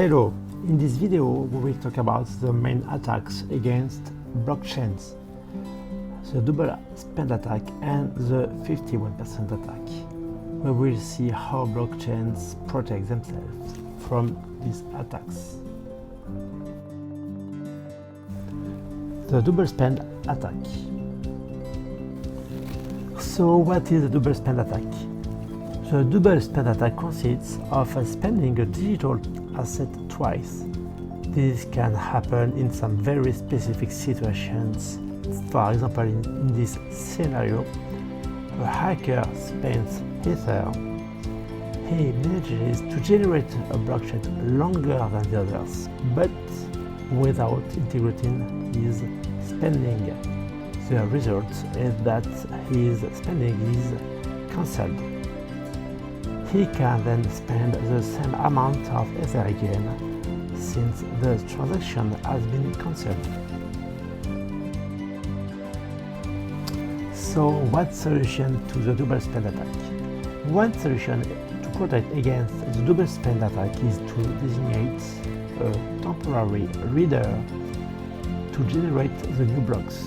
Hello, in this video we will talk about the main attacks against blockchains, the double spend attack and the 51% attack. We will see how blockchains protect themselves from these attacks. The double spend attack. So what is a double spend attack? The double spend attack consists of spending a digital asset twice. This can happen in some very specific situations. For example, in this scenario, a hacker spends Ether. He manages to generate a blockchain longer than the others, but without integrating his spending. The result is that his spending is cancelled. He can then spend the same amount of Ether again, since the transaction has been cancelled. So what solution to the double spend attack? One solution to protect against the double spend attack is to designate a temporary reader to generate the new blocks.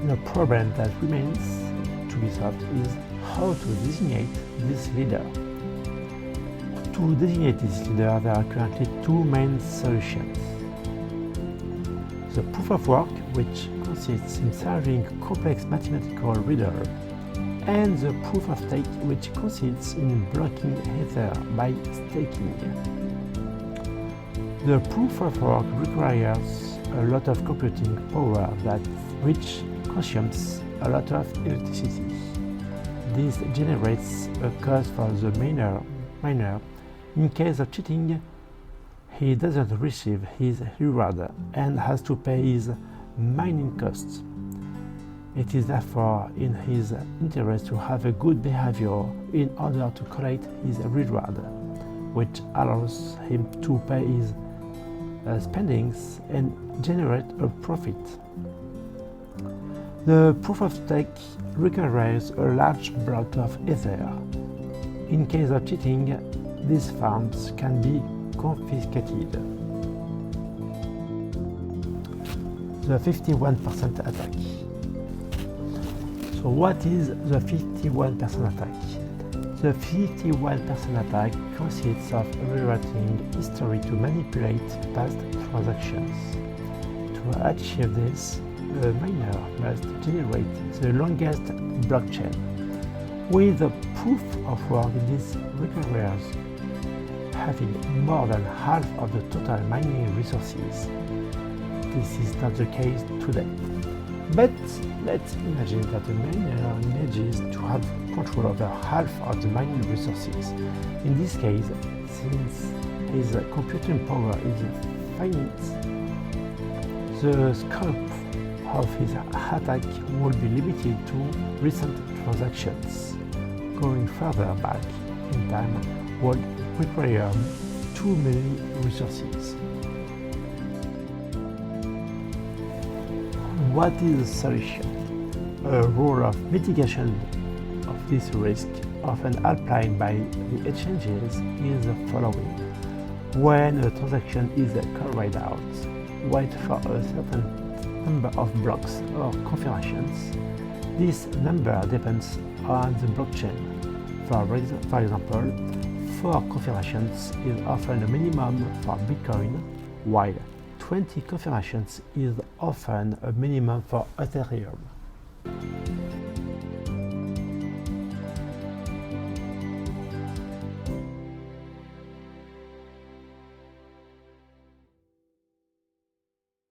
The problem that remains to be solved is how to designate this leader. To designate this leader, there are currently two main solutions. The proof of work, which consists in serving complex mathematical reader, and the proof of stake, which consists in blocking Ether by staking. The proof of work requires a lot of computing power which consumes a lot of electricity. This generates a cost for the miner. In case of cheating, he doesn't receive his reward and has to pay his mining costs. It is therefore in his interest to have a good behavior in order to collect his reward, which allows him to pay his spendings and generate a profit. The proof of stake requires a large block of Ether. In case of cheating, these funds can be confiscated. The 51% attack. So what is the 51% attack? The 51% attack consists of rewriting history to manipulate past transactions. To achieve this, a miner must generate the longest blockchain. With the proof of work, this requires having more than half of the total mining resources. This is not the case today. But let's imagine that a miner manages to have control over half of the mining resources. In this case, since his computing power is finite, the scope of his attack will be limited to recent transactions. Going further back in time would require too many resources. What is the solution? A rule of mitigation of this risk, often applied by the exchanges, is the following. When a transaction is carried out, wait for a certain number of blocks or confirmations. This number depends on the blockchain. For example, 4 confirmations is often a minimum for Bitcoin, while 20 confirmations is often a minimum for Ethereum.